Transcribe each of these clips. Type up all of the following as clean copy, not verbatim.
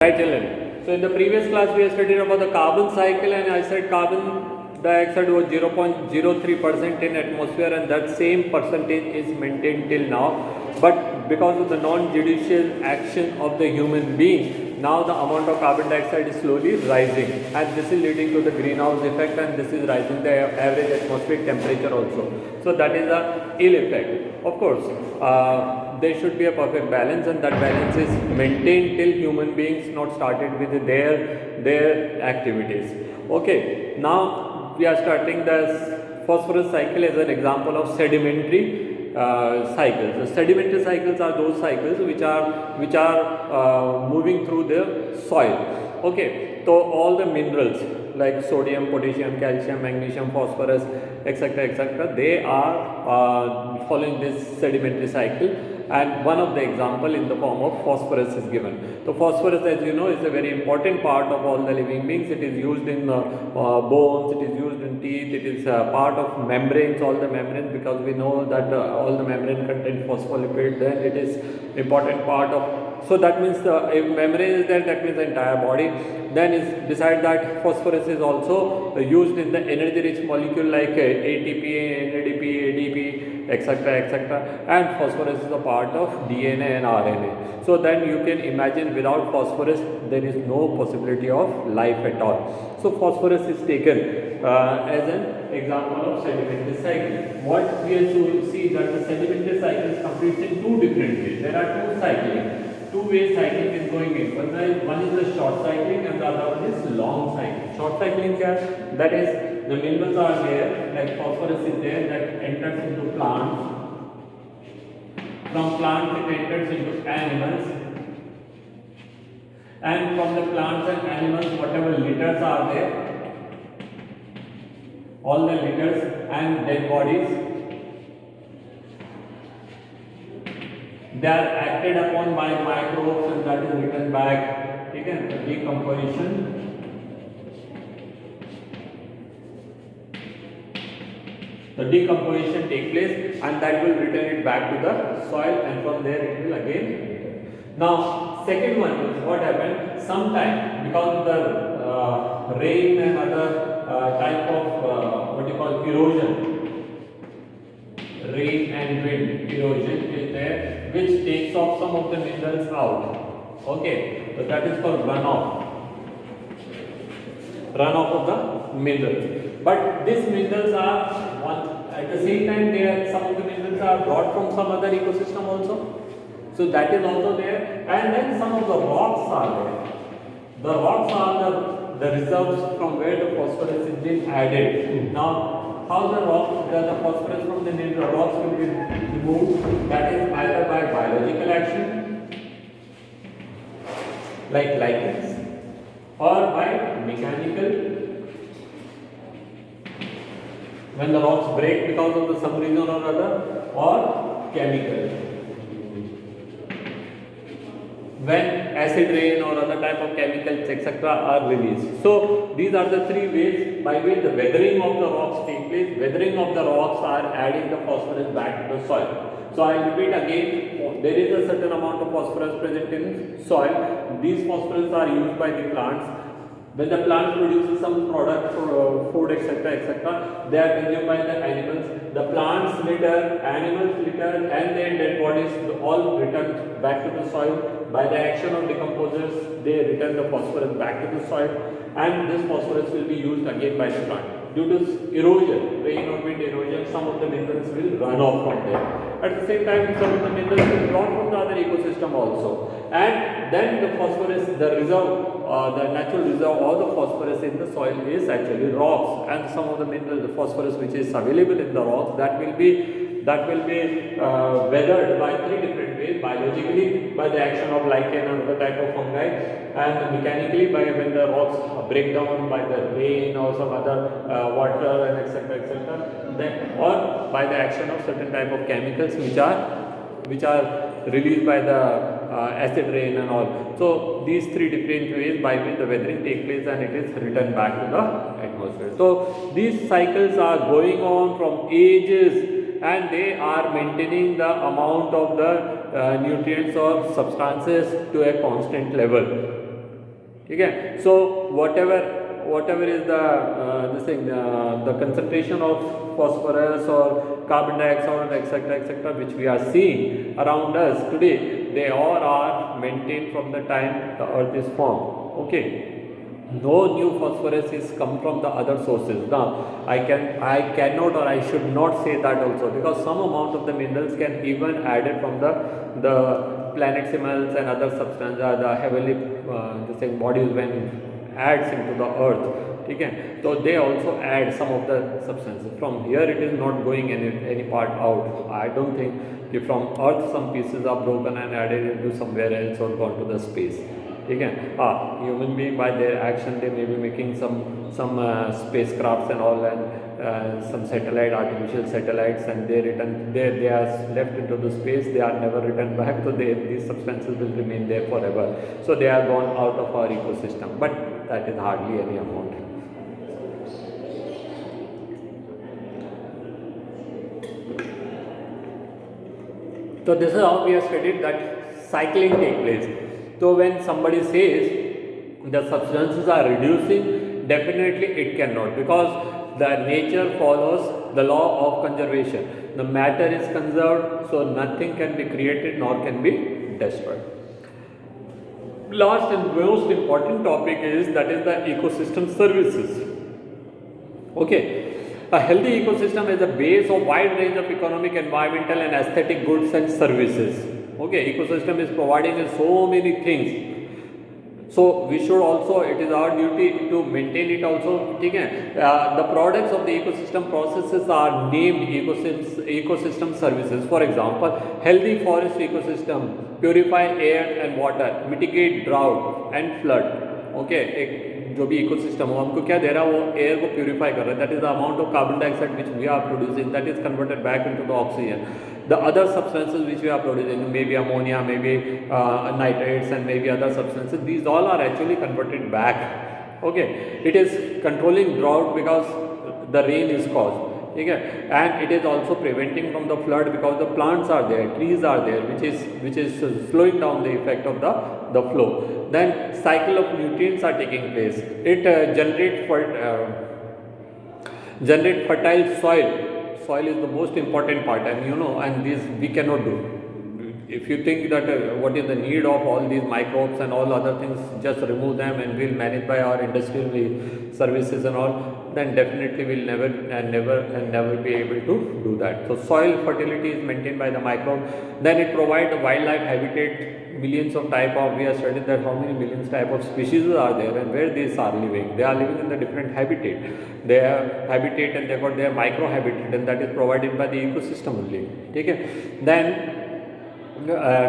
Right, Ellen. So in the previous class we have studied about the carbon cycle, and I said carbon dioxide was 0.03% in atmosphere, and that same percentage is maintained till now. But because of the non-judicial action of the human being, now the amount of carbon dioxide is slowly rising, and this is leading to the greenhouse effect, and this is rising the average atmospheric temperature also. So that is a ill effect. Of course, there should be a perfect balance, and that balance is maintained till human beings not started with their activities. Okay, now we are starting the phosphorus cycle as an example of sedimentary cycles. The sedimentary cycles are those cycles which are moving through the soil. Okay, so all the minerals like sodium, potassium, calcium, magnesium, phosphorus, etc., they are following this sedimentary cycle, and one of the example in the form of phosphorus is given. So phosphorus, as you know, is a very important part of all the living beings. It is used in bones, it is used in teeth, it is part of membranes, all the membranes, because we know that all the membrane contain phospholipid, then it is important part of. So that means if membrane is there, that means the entire body. Then is beside that, phosphorus is also used in the energy rich molecule like ATP, NADP, ADP, etc., and phosphorus is a part of DNA and RNA. So then you can imagine without phosphorus there is no possibility of life at all. So phosphorus is taken as an example of sedimentary cycle. What we have to see that the sedimentary cycle is completed in two different ways. There are two cycling. Two-way cycling is going in. One is the short cycling and the other one is long cycling. Short cycling, that is the minerals are there, like phosphorus is there, that enters into plants. From plants it enters into animals, and from the plants and animals whatever litters are there, all the litters and dead bodies, they are acted upon by microbes, and that is returned back. Okay, decomposition. The decomposition take place, and that will return it back to the soil, and from there it will again return. Now, second one is what happened. Sometime because of the rain and other type of what you call erosion. Rain and wind erosion is there, which takes off some of the minerals out. Okay, so that is called runoff of the minerals. But these minerals are at the same time some of the minerals are brought from some other ecosystem also. So that is also there, and then some of the rocks are there. The rocks are the reserves from where the phosphorus is being added. Now, how the phosphorus from the mineral rocks will be removed? That is either by biological action, like lichens, or by mechanical, when the rocks break because of some reason or other, or chemical, when acid rain or other type of chemicals etc. are released. So these are the three ways by which the weathering of the rocks take place. Weathering of the rocks are adding the phosphorus back to the soil. So I repeat again, there is a certain amount of phosphorus present in soil. These phosphorus are used by the plants. When the plant produces some product for food etc., they are consumed by the animals. The plants litter, animals litter, and their dead bodies all return back to the soil. By the action of decomposers, they return the phosphorus back to the soil, and this phosphorus will be used again by the plant. Due to erosion, rain or wind erosion, some of the minerals will run off from there. At the same time, some of the minerals will be brought from the other ecosystem also. And then the phosphorus, the reserve, the natural reserve of the phosphorus in the soil is actually rocks, and some of the mineral, the phosphorus which is available in the rocks, that will be weathered by three different ways: biologically by the action of lichen and other type of fungi, and mechanically by when the rocks break down by the rain or some other water and etc., then, or by the action of certain type of chemicals which are released by the acid rain and all. So these three different ways by which the weathering takes place, and it is returned back to the atmosphere. So these cycles are going on from ages, and they are maintaining the amount of the nutrients or substances to a constant level. ठीक है. So whatever is the this thing, the concentration of phosphorus or carbon dioxide, etc., which we are seeing around us today, they all are maintained from the time the earth is formed. Okay, no new phosphorus is come from the other sources. Now I cannot or I should not say that also, because some amount of the minerals can even added from the planetesimals and other substances, the heavenly the same bodies when adds into the earth. ठीक है, so they also add some of the substances from here. It is not going any part out. I don't think if from earth some pieces are broken and added into somewhere else or gone to the space. ठीक है, human being by their action they may be making some spacecrafts and all, and some artificial satellites, and they are left into the space. They are never returned back, so these substances will remain there forever. So they are gone out of our ecosystem, but that is hardly any amount. So this is how we have studied that cycling takes place. So when somebody says the substances are reducing, definitely it cannot, because the nature follows the law of conservation. The matter is conserved, so nothing can be created nor can be destroyed. Last and most important topic is that is the ecosystem services. Okay, a healthy ecosystem is the base of wide range of economic, environmental and aesthetic goods and services. Okay, ecosystem is providing us so many things. So we should also, it is our duty to maintain it also. ठीक है, the products of the ecosystem processes are named ecosystem services. For example, healthy forest ecosystem purify air and water, mitigate drought and flood. Okay, एक जो भी ecosystem हो हमको क्या दे रहा है, वो एयर को प्यूरिफाई कर रहा है. That is the amount of carbon dioxide which we are producing, that is converted back into the oxygen. The other substances which we are producing, maybe ammonia, maybe nitrates, and maybe other substances, these all are actually converted back. Okay, it is controlling drought because the rain is caused. ठीक है, and it is also preventing from the flood because the plants are there, trees are there, which is slowing down the effect of the flow. Then cycle of nutrients are taking place. It generate fertile soil. Soil is the most important part, and this we cannot do. If you think that what is the need of all these microbes and all other things, just remove them and we'll manage by our industrial services and all, then definitely we'll never be able to do that. So soil fertility is maintained by the microbe. Then it provides a wildlife habitat. Millions of type of, we have studied that how many millions type of species are there and where these are living. They are living in the different habitat. They have habitat and they got their micro habitat, and that is provided by the ecosystem only. Okay. Then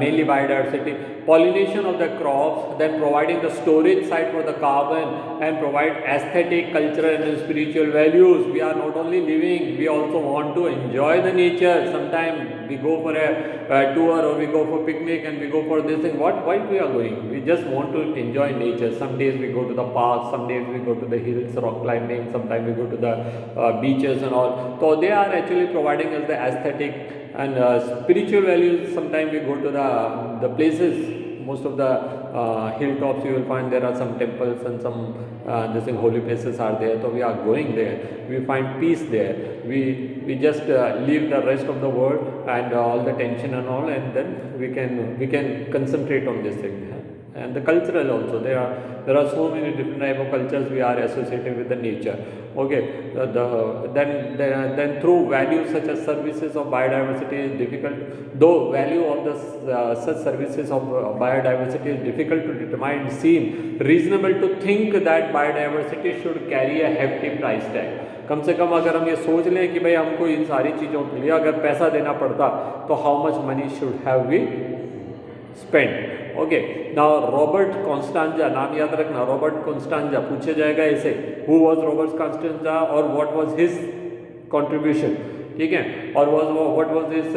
mainly biodiversity, pollination of the crops, then providing the storage site for the carbon, and provide aesthetic, cultural and spiritual values. We are not only living, we also want to enjoy the nature. Sometimes we go for a tour or we go for picnic and we go for this thing. Why we are going? We just want to enjoy nature. Some days we go to the park, some days we go to the hills, rock climbing, sometimes we go to the beaches and all. So they are actually providing us the aesthetic and spiritual values. Sometimes we go to the places, most of the hilltops you will find there are some temples and some holy places are there. So we are going there, we find peace there. We just leave the rest of the world and all the tension and all, and then we can concentrate on this thing. And the cultural also, there are so many different type of cultures we are associated with the nature. Okay, then through values such as services of biodiversity is difficult. Though value of the such services of biodiversity is difficult to determine, it seems reasonable to think that biodiversity should carry a hefty price tag. कम से कम अगर हम ये सोच लें कि भाई हमको इन सारी चीज़ों के लिए अगर पैसा देना पड़ता तो how much money should have we spent. Okay, now Robert Costanza, नाम याद रखना, रॉबर्ट कॉन्स्टेंजा पूछा जाएगा ऐसे, हु वाज रॉबर्ट कॉन्स्टेंजा और व्हाट वाज हिज कंट्रीब्यूशन. ठीक है, और what was his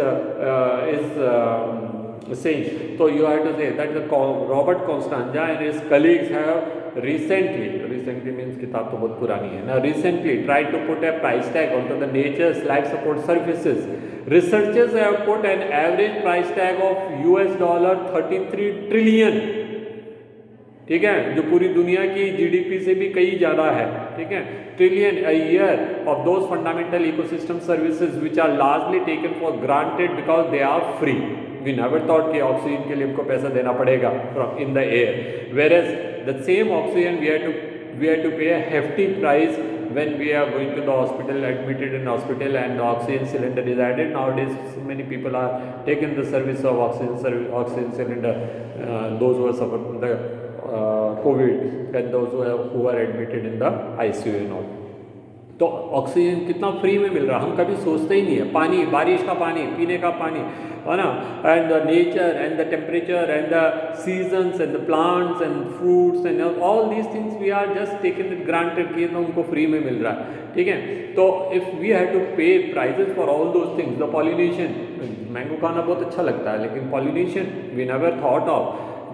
saying. So you have to say that Robert Constanza and his colleagues have recently means किताब तो बहुत पुरानी है ना, recently tried to put a price tag onto the nature's life support services. Researchers have put an average price tag of $33 trillion. ठीक है, जो पूरी दुनिया की जीडीपी से भी कई ज़्यादा है, ठीक है, trillion a year of those fundamental ecosystem services which are largely taken for granted because they are free. We never thought कि ऑक्सीजन के लिए हमको पैसा देना पड़ेगा from in the air, whereas the same oxygen we have to pay a hefty price when we are going to the hospital, admitted in hospital, and the oxygen cylinder is added. Nowadays many people are taking the service of oxygen cylinder, those who are suffering from the COVID, and those who are admitted in the ICU and all. तो oxygen कितना free में मिल रहा, हम कभी सोचते ही नहीं है. पानी, बारिश का पानी, पीने का पानी, है ना, and the nature and the temperature and the seasons and the plants and fruits and all these things we are just taken it granted कि तो हमको फ्री में मिल रहा है, ठीक है. तो if we have to pay prices for all those things, the pollination, mango खाना बहुत अच्छा लगता है, लेकिन pollination we never thought of.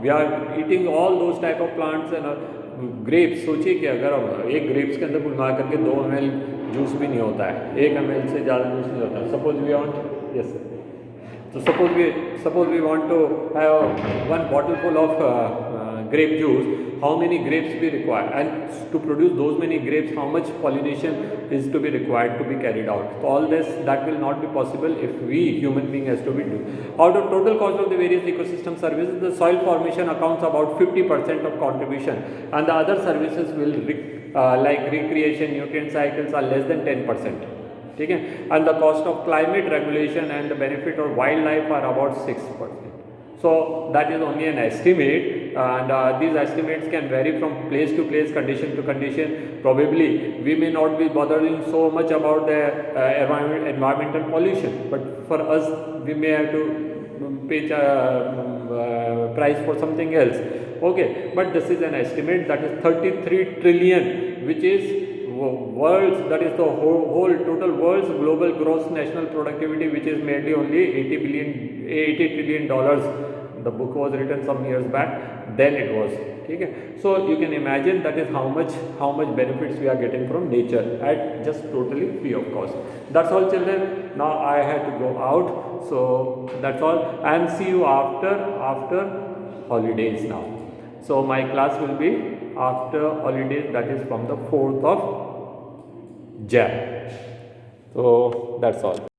We are eating all those type of plants and grapes. सोचिए कि अगर एक ग्रेप्स के अंदर कुल मिला करके 2 ml जूस भी नहीं होता है, 1 ml से ज़्यादा जूस नहीं होता है. Suppose we want, yes sir, तो suppose we want to have 1 bottle full of grape juice, how many grapes we require, and to produce those many grapes how much pollination is to be required to be carried out. So all this, that will not be possible if we human being has to be do. Out of total cost of the various ecosystem services, the soil formation accounts about 50% of contribution, and the other services will like recreation, nutrient cycles are less than 10%. ठीक है, and the cost of climate regulation and the benefit of wildlife are about 6%. So that is only an estimate, and these estimates can vary from place to place, condition to condition. Probably we may not be bothering so much about the environmental pollution, but for us we may have to pay price for something else. Okay, but this is an estimate, that is 33 trillion, which is world's, that is the whole total world's global gross national productivity, which is mainly only $80 trillion. The book was written some years back, then it was, okay. So you can imagine that is how much benefits we are getting from nature at just totally free of cost. That's all, children. Now I have to go out, so that's all, and see you after holidays now. So my class will be after holidays, that is from the 4th of Jan. So that's all.